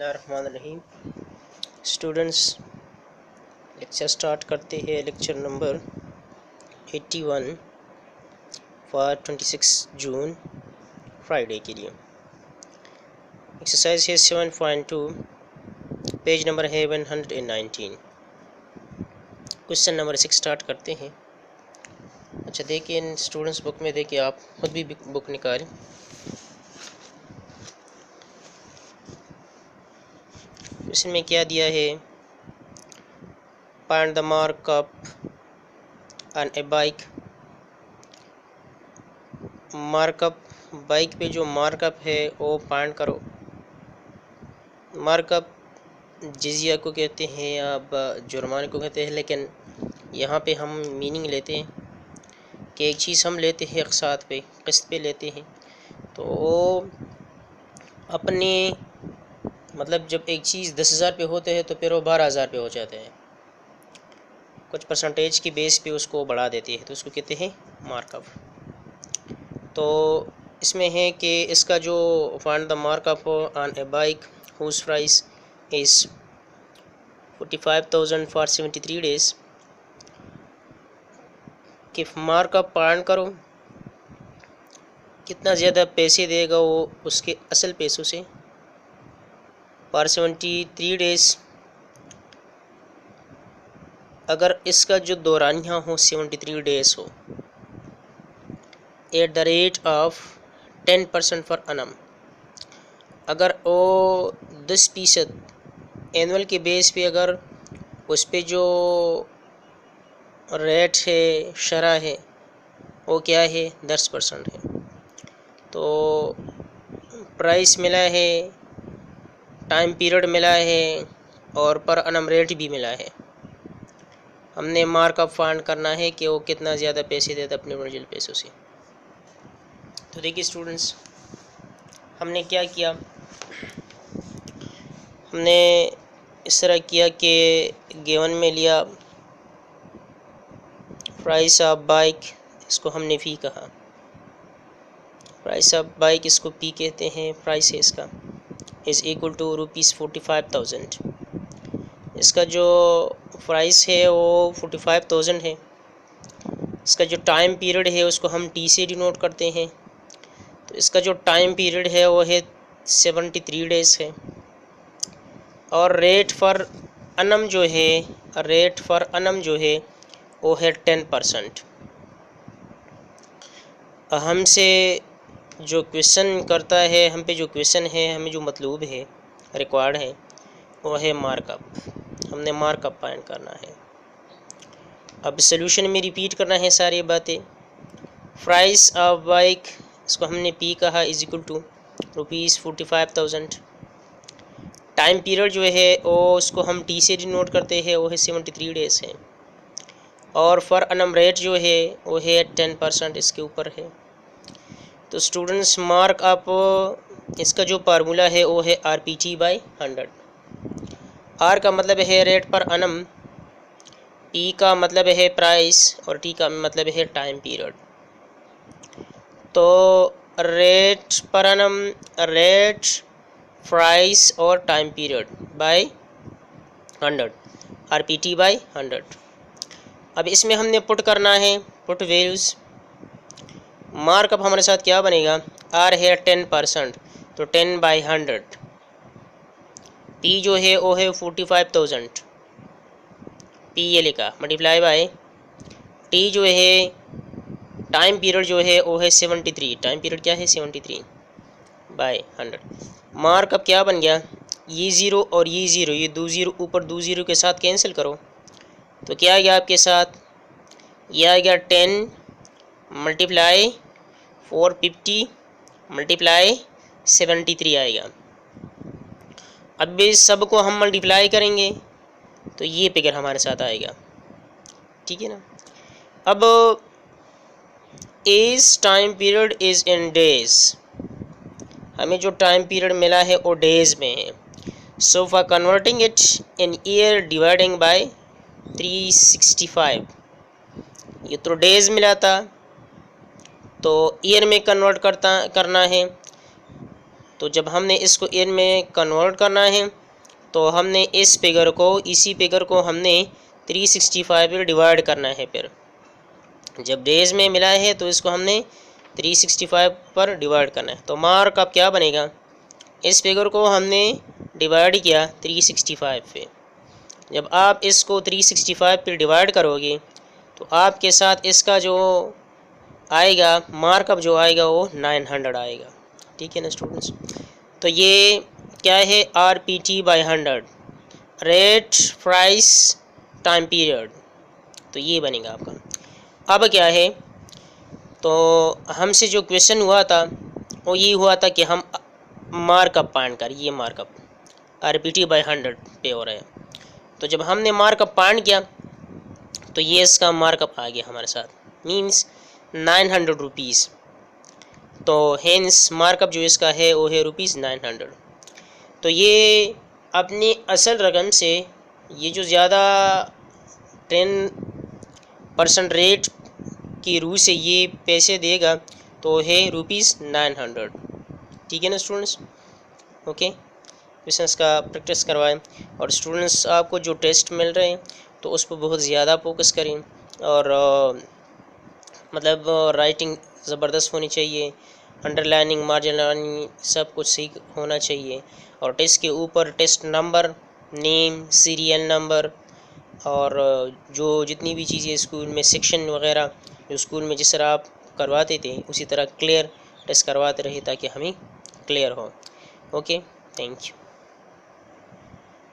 बिस्मिल्लाहिर्रहमानिर्रहीम। Students, lecture start करते हैं। Lecture number 81 for 26 June Friday के लिए। एक्सरसाइज है 7.2, पेज नंबर है 119। क्वेश्चन नंबर 6 स्टार्ट करते हैं। अच्छा देखिए, स्टूडेंट्स बुक में देखिए, आप खुद भी बुक निकालें। इसमें क्या दिया है? Find the markup on a bike. Markup, bike पे जो मार्कअप है वो फाइंड करो। मार्कअप जिजिया को कहते हैं या जुर्माने को कहते हैं, लेकिन यहाँ पे हम मीनिंग लेते हैं कि एक चीज़ हम लेते हैं एक साथ पे, किस्त पे लेते हैं, तो वो अपने मतलब जब एक चीज़ 10,000 पे होते हैं तो फिर वो 12,000 पे हो जाते हैं। कुछ परसेंटेज की बेस पे उसको बढ़ा देती है, तो उसको कहते हैं मार्कअप। तो इसमें है कि इसका जो find the markup on a bike whose price is 45,000 for 73 days. कि मार्कअप फाइंड करो, कितना ज़्यादा पैसे देगा वो उसके असल पैसों से फॉर 73 डेज। अगर इसका जो दौरानिया हो 73 डेज हो, at the rate of 10% for Anam. अगर वो 10% एनुअल के बेस पे, अगर उस पे जो रेट है, शरह है, वो क्या है? 10% है। तो प्राइस मिला है, टाइम पीरियड मिला है और पर अनम रेट भी मिला है। हमने मार्कअप फाइंड करना है कि वो कितना ज़्यादा पैसे देता अपने ओरिजिनल पैसों से। तो देखिए स्टूडेंट्स, हमने क्या किया, हमने इस तरह किया कि गिवन में लिया प्राइस ऑफ बाइक, इसको हमने फ़ी कहा। प्राइस ऑफ बाइक इसको पी कहते हैं, प्राइस है इसका, इज़ इक्वल टू ₹45,000। इसका जो प्राइस है वो 45,000 है। इसका जो टाइम पीरियड है उसको हम टी से डिनोट करते हैं। तो इसका जो टाइम पीरियड है वो है 73 डेज़ है। और रेट फॉर अनम जो है, रेट फॉर अनम जो है वो है 10%। हमसे जो क्वेश्चन करता है, हम पे जो क्वेश्चन है, हमें जो मतलूब है, रिक्वायर्ड है, वो है मार्कअप। हमने मार्कअप फाइंड करना है। अब सोल्यूशन में रिपीट करना है सारी बातें। प्राइस ऑफ बाइक, इसको हमने पी कहा, is equal to ₹45,000। Time period जो है वो उसको हम टी से डिनोट करते हैं, वो है 73 डेज़ है। और फॉर अनम रेट जो है वो है 10% इसके ऊपर है। तो स्टूडेंट्स, मार्कअप इसका जो फार्मूला है वो है RPT/100। आर का मतलब है रेट पर अनम, पी का मतलब है प्राइस और टी का मतलब है टाइम पीरियड। तो रेट पर अनम, रेट, प्राइस और टाइम पीरियड बाय 100, RPT/100। अब इसमें हमने पुट करना है, पुट वैल्यूज़। मार्कअप हमारे साथ क्या बनेगा? आर है 10%, तो 10/100। पी जो है वो है 45,000, पी ये लिखा, मल्टीप्लाई बाय टी जो है, टाइम पीरियड जो है वो है 73, टाइम पीरियड क्या है? 73/100। मार्कअप क्या बन गया? ये ज़ीरो और ये ज़ीरो, ये दो ज़ीरो ऊपर दो ज़ीरो के साथ कैंसिल करो, तो क्या आ गया आपके साथ? ये आ गया 10 मल्टीप्लाई 450 मल्टीप्लाई 73 आएगा। अब इस सब को हम मल्टीप्लाई करेंगे तो ये फिगर हमारे साथ आएगा, ठीक है ना। अब इस time period is in days, हमें जो टाइम पीरियड मिला है वो डेज में है। So for converting it in year dividing by 365, ये तो डेज मिला था, तो ईयर में कन्वर्ट करना है। तो जब हमने इसको इन में कन्वर्ट करना है तो हमने इस फिगर को, इसी फिगर को हमने 365 पर डिवाइड करना है। फिर जब डेज़ में मिला है तो इसको हमने 365 पर डिवाइड करना है। तो मार्कअप क्या बनेगा, इस फिगर को हमने डिवाइड किया 365 पे। जब आप इसको 365 पे डिवाइड करोगे तो आपके साथ इसका जो आएगा मार्कअप जो आएगा वो 900 आएगा। ठीक है ना स्टूडेंट्स। तो ये क्या है, RPT/100, rate price time period. तो ये बनेगा आपका। अब क्या है, तो हमसे जो क्वेश्चन हुआ था वो ये हुआ था कि हम मार्कअप फाइंड कर, ये मार्कअप RPT/100 पे हो रहा है। तो जब हमने मार्कअप फाइंड किया तो ये इसका मार्कअप आ गया हमारे साथ, मींस 900 रुपीज़। तो हेंस मार्कअप जो इसका है वो है ₹900। तो ये अपनी असल रकम से ये जो ज़्यादा 10% रेट की रूह से ये पैसे देगा तो है ₹900। ठीक है ना स्टूडेंट्स। ओके, क्वेश्चंस का प्रैक्टिस करवाएं और स्टूडेंट्स आपको जो टेस्ट मिल रहे हैं तो उस पर बहुत ज़्यादा फोकस करें और मतलब राइटिंग ज़बरदस्त होनी चाहिए, अंडरलाइनिंग, मार्जिन सब कुछ सीख होना चाहिए। और टेस्ट के ऊपर test number, name, serial number और जो जितनी भी चीज़ें स्कूल में सेक्शन वगैरह जो स्कूल में जिस तरह आप करवाते थे उसी तरह क्लियर टेस्ट करवाते रहे ताकि हमें क्लियर हो। Okay, thank you.